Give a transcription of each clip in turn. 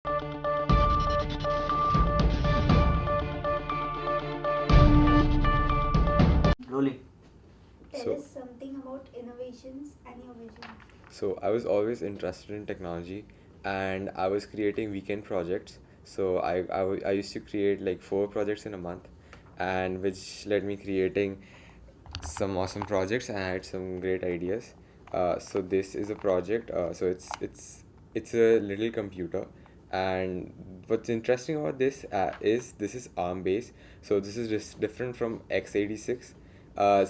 Rolling. Tell us something about innovations and your vision. So I was always interested in technology, and I was creating weekend projects. So I used to create like 4 projects in a month, and which led me creating some awesome projects, and I had some great ideas. So this is a project. So it's a little computer, and what's interesting about this is this is ARM based. So this is just different from x86.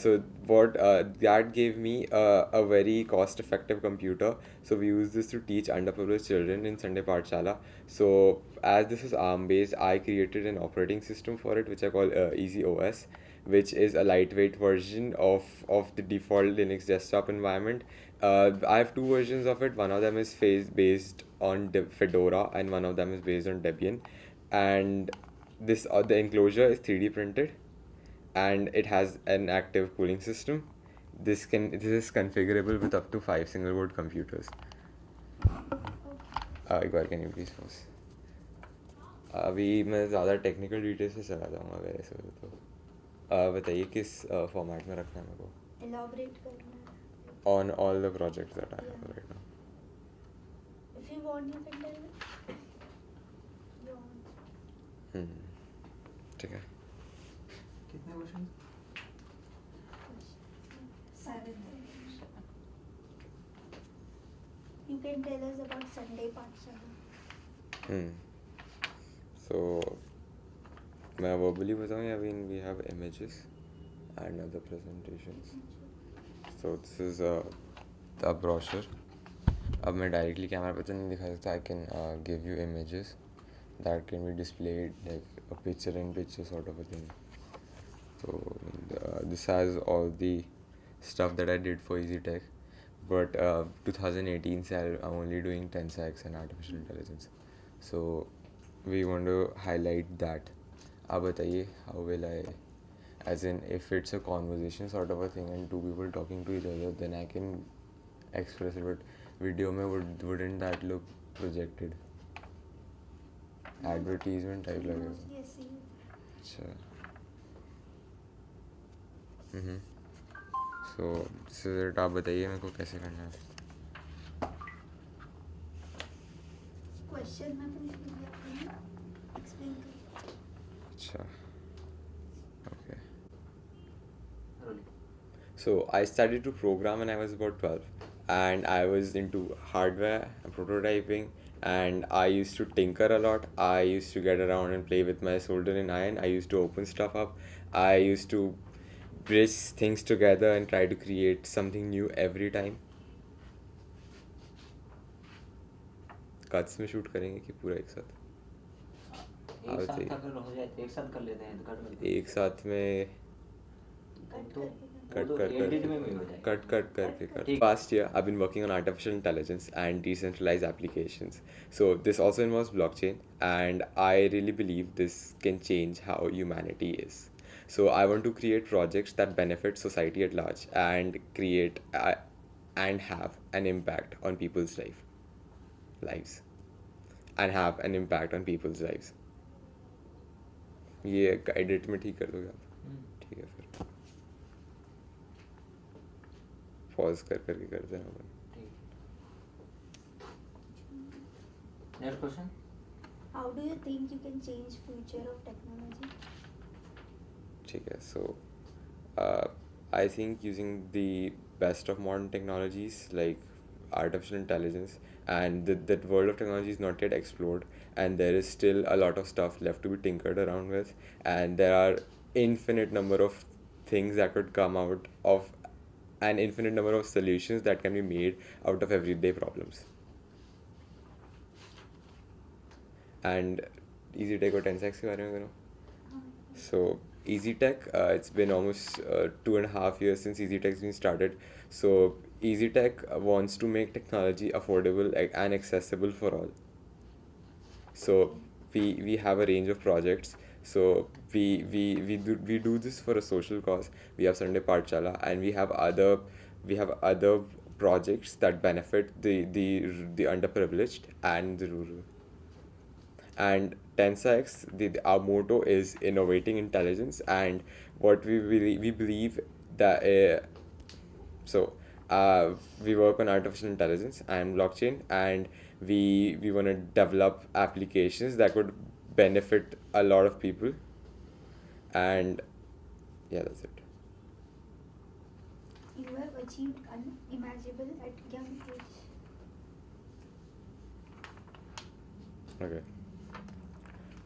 So what that gave me a very cost effective computer. So we use this to teach underprivileged children in Sunday Pathshala. So as this is ARM based, I created an operating system for it, which I call Easy OS, which is a lightweight version of the default Linux desktop environment. I have 2 versions of it. One of them is based on Fedora, and one of them is based on Debian. And this the enclosure is 3D printed, and it has an active cooling system. This is configurable with up to 5 single board computers. एक बार can you please pause? अभी मैं ज़्यादा technical details से चला जाऊँगा वैसे तो बताइए किस फॉर्मेट में रखना है मेरे को. Elaborate करना है. On all the projects that I have right now. If you want, you can tell me. You want. ठीक है. कितने question? 7. You can tell us about Sunday Pathshala. So मैं verbally बताऊँ या we have images and other presentations. So this is a brochure. अब मैं directly camera पे तो नहीं दिखा सकता. I can give you images that can be displayed like a picture in picture sort of a thing. So this has all the stuff that I did for Eazytech, but 2018 se I'm only doing TensorX and artificial intelligence. So we want to highlight that. आप बताइए, how will I, as in if it's a conversation sort of a thing and 2 people talking to each other, then I can express it, but video में wouldn't that look projected? Advertisement type लगेगा. Yes, see. अच्छा. So this is it. आप बताइए मेरे को कैसे करना है. Question मैं पूछ लूँगी आपको. Explain करो. अच्छा. Okay. Rolling. So I started to program when I was about 12, and I was into hardware and prototyping, and I used to tinker a lot. I used to get around and play with my soldering iron. I used to open stuff up. I used to bridge things together and try to create something new every time. Cuts में shoot करेंगे कि पूरा एक साथ? एक साथ अगर हो जाए तो एक साथ कर लेते हैं तो कट कर एक साथ में कट करके. Past year, I've been working on artificial intelligence and decentralized applications. So this also involves blockchain, and I really believe this can change how humanity is. So I want to create projects that benefit society at large and create and have an impact on people's lives. And have an impact on people's lives. ये edit में ठीक कर दोगे आप? ठीक है फिर. Pause करके करते हैं अपन. Next question. How do you think you can change future of technology? ठीक है. So I think using the best of modern technologies like artificial intelligence, and that world of technology is not yet explored, and there is still a lot of stuff left to be tinkered around with, and there are infinite number of things that could come out of an infinite number of solutions that can be made out of everyday problems. And Eazytech or TensorX के बारे में करो. So Eazytech, it's been almost 2.5 years since Eazytech's been started. So Eazytech wants to make technology affordable and accessible for all. So we have a range of projects. So we do this for a social cause. We have Sunday Pathshala, and we have other projects that benefit the underprivileged and the rural. And Tensa our motto is innovating intelligence, and what we believe that so we work on artificial intelligence and blockchain, and we want to develop applications that could benefit a lot of people. And yeah, that's it. You have achieved unimaginable at young age. Okay.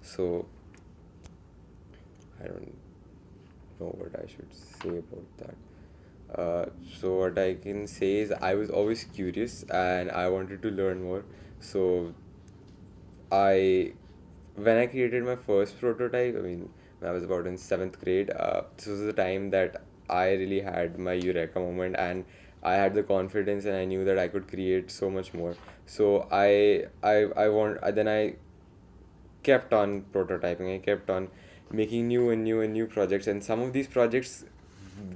So I don't know what I should say about that. So what I can say is I was always curious and I wanted to learn more. So I when I created my first prototype, I mean, when I was about in seventh grade, this was the time that I really had my eureka moment, and I had the confidence, and I knew that I could create so much more. So then I kept on prototyping. I kept on making new and new and new projects, and some of these projects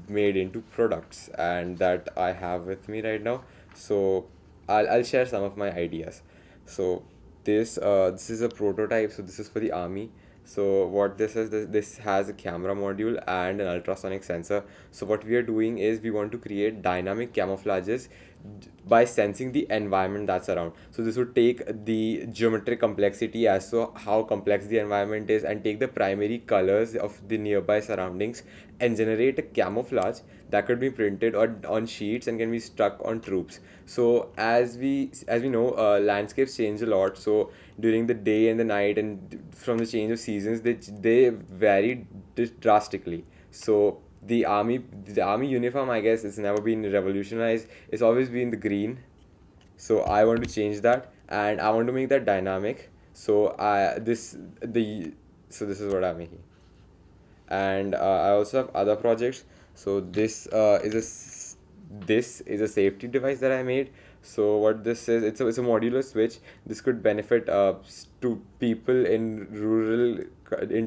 made into products, and that I have with me right now. So I'll share some of my ideas. So this is a prototype. So this is for the army. So what this has a camera module and an ultrasonic sensor. So what we are doing is we want to create dynamic camouflages by sensing the environment that's around. So this would take the geometric complexity as to how complex the environment is, and take the primary colors of the nearby surroundings and generate a camouflage that could be printed on sheets and can be stuck on troops. So as we know, landscapes change a lot. So during the day and the night, and from the change of seasons, they vary drastically. So the army uniform, I guess, it's never been revolutionized. It's always been the green. So I want to change that, and I want to make that dynamic. So this is what I'm making. And I also have other projects. So this is a safety device that I made. So what this is, it's a modular switch. This could benefit to people in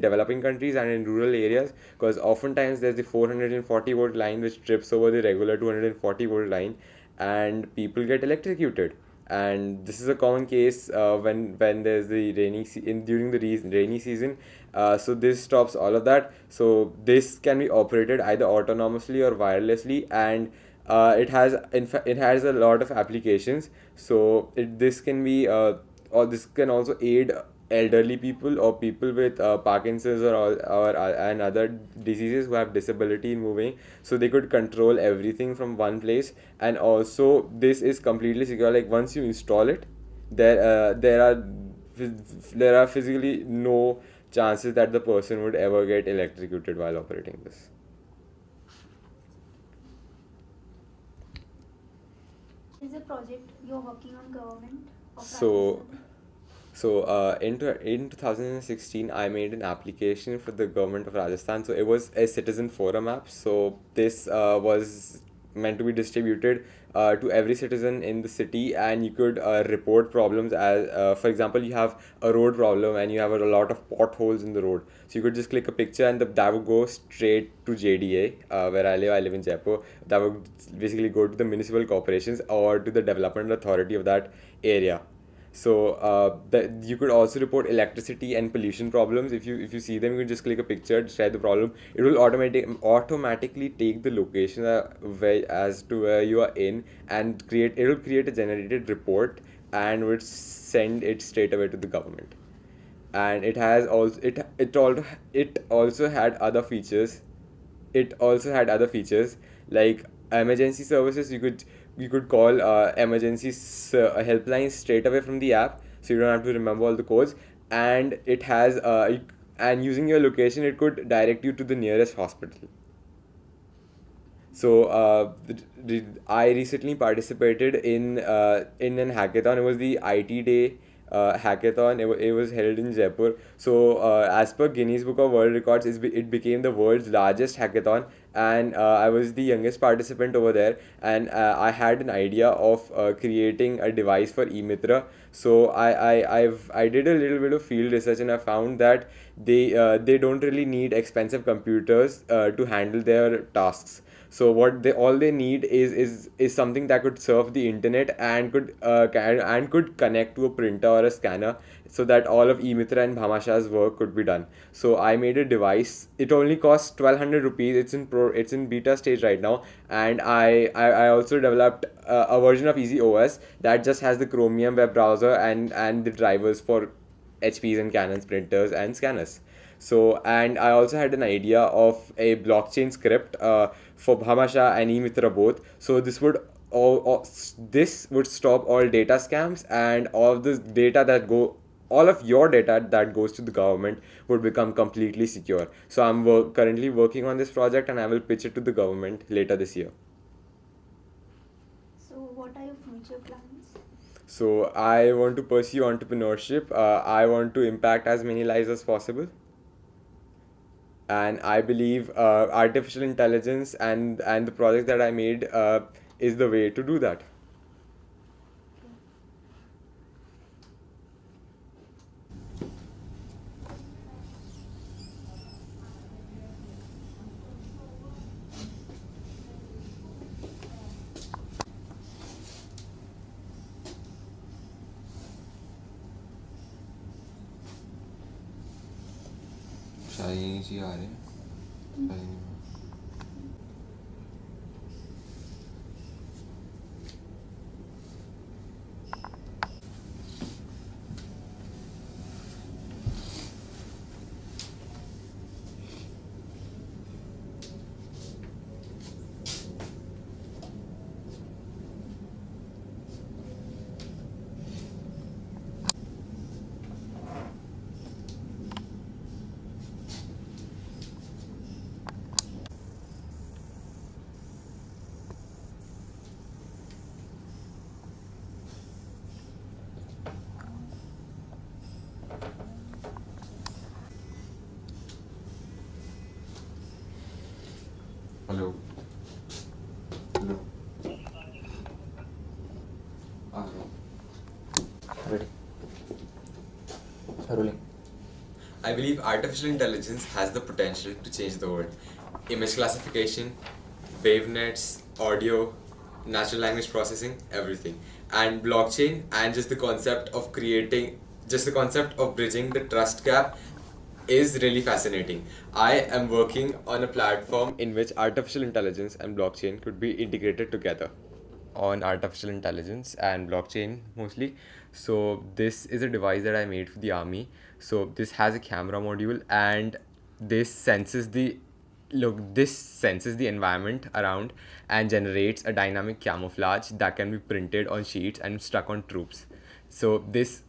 developing countries and in rural areas, because oftentimes there's the 440-volt line which trips over the regular 240-volt line, and people get electrocuted. And this is a common case when there's the during the rainy season. So this stops all of that. So this can be operated either autonomously or wirelessly, and it has a lot of applications. So this can be or this can also aid elderly people or people with Parkinson's or and other diseases who have disability in moving. So they could control everything from one place. And also this is completely secure. Like once you install it, there are physically no chances that the person would ever get electrocuted while operating this. Is a project you're working on government of So Rajasthan? in 2016, I made an application for the government of Rajasthan. So it was a citizen forum app. So this was meant to be distributed to every citizen in the city, and you could report problems as, for example, you have a road problem and you have a lot of potholes in the road. So you could just click a picture, and that would go straight to JDA, where I live. I live in Jaipur. That would basically go to the municipal corporations or to the development authority of that area. So you could also report electricity and pollution problems. If you see them, you can just click a picture, describe the problem. It will automatically take the location where you are in, and it will create a generated report and would send it straight away to the government. And it also had other features. It also had other features like emergency services. You could call helplines straight away from the app, so you don't have to remember all the codes. And it has and using your location, it could direct you to the nearest hospital. So I recently participated in an hackathon. It was the IT Day hackathon. It was held in Jaipur. So as per Guinness Book of World Records, it became the world's largest hackathon, and I was the youngest participant over there. And I had an idea of creating a device for e-Mitra. So I did a little bit of field research, and I found that they don't really need expensive computers to handle their tasks. So what they need is something that could surf the internet and could connect to a printer or a scanner. so that all of Emitra and Bhamasha's work could be done. So I made a device. It only costs 1200 rupees. It's in beta stage right now, and I also developed a version of Easy OS that just has the Chromium web browser and the drivers for HPs and Canon's printers and scanners. So, and I also had an idea of a blockchain script for Bhamasha and eMitra both. So this would stop all data scams, and all of your data that goes to the government would become completely secure. So I'm currently working on this project, and I will pitch it to the government later this year. So what are your future plans? So I want to pursue entrepreneurship. I want to impact as many lives as possible. And I believe artificial intelligence and the project that I made is the way to do that. शायद जी आ रहे हैं hello hello आ रहा हूँ Ready. Rolling. I believe artificial intelligence has the potential to change the world. Image classification, wavenets, audio, natural language processing, everything. And blockchain and just the concept of bridging the trust gap is really fascinating. I am working on a platform in which artificial intelligence and blockchain could be integrated together. On artificial intelligence and blockchain mostly. So this is a device that I made for the army. So this has a camera module, and this senses the environment around and generates a dynamic camouflage that can be printed on sheets and stuck on troops. So this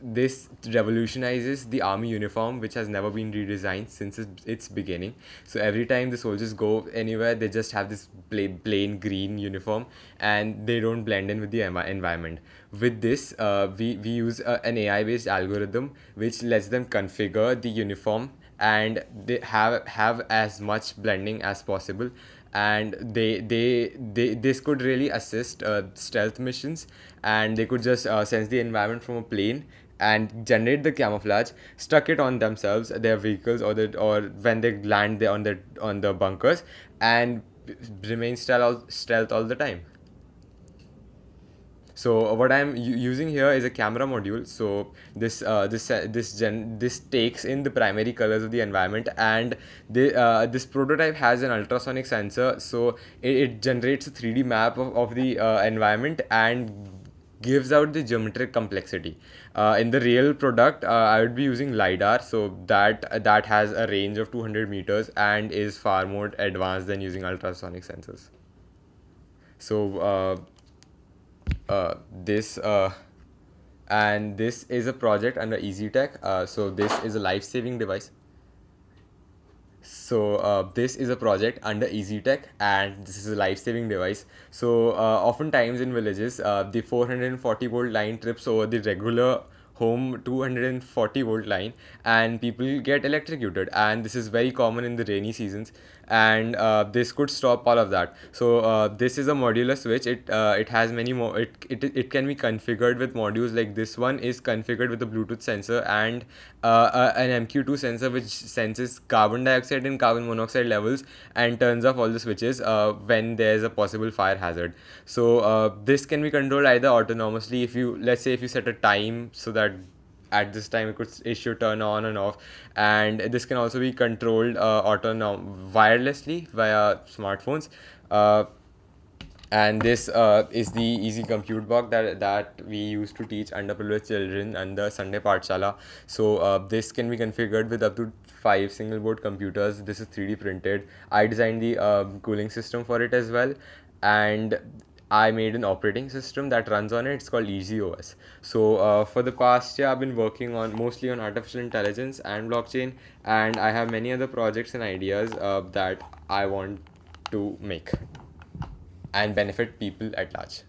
revolutionizes the army uniform, which has never been redesigned since its beginning. So every time the soldiers go anywhere, they just have this plain green uniform, and they don't blend in with the environment. With this, we use an AI based algorithm which lets them configure the uniform, and they have as much blending as possible. And this could really assist stealth missions, and they could just sense the environment from a plane and generate the camouflage, stuck it on themselves, their vehicles, or when they land there on the bunkers, and remain stealth all the time. So what I'm using here is a camera module. So this takes in the primary colors of the environment, and this prototype has an ultrasonic sensor. So it generates a 3D map of the environment and gives out the geometric complexity. In the real product, I would be using LiDAR, so that has a range of 200 meters and is far more advanced than using ultrasonic sensors. So this is a project under Eazytech. So this is a life-saving device. So this is a project under Eazytech, and this is a life-saving device. So oftentimes in villages, the 440 volt line trips over the regular home 240 volt line, and people get electrocuted, and this is very common in the rainy seasons, and this could stop all of that. So this is a modular switch. It has many more. It can be configured with modules. Like this one is configured with a Bluetooth sensor and an MQ2 sensor, which senses carbon dioxide and carbon monoxide levels and turns off all the switches when there's a possible fire hazard. So this can be controlled either autonomously, if you, let's say if you set a time so that at this time it should turn on and off, and this can also be controlled wirelessly via smartphones. And this is the easy compute block that we used to teach underprivileged children under Sunday Pathshala. So this can be configured with up to 5 single board computers. This is 3D printed. I designed the cooling system for it as well, and I made an operating system that runs on it. It's called EasyOS. So for the past year, I've been working on mostly on artificial intelligence and blockchain, and I have many other projects and ideas that I want to make and benefit people at large.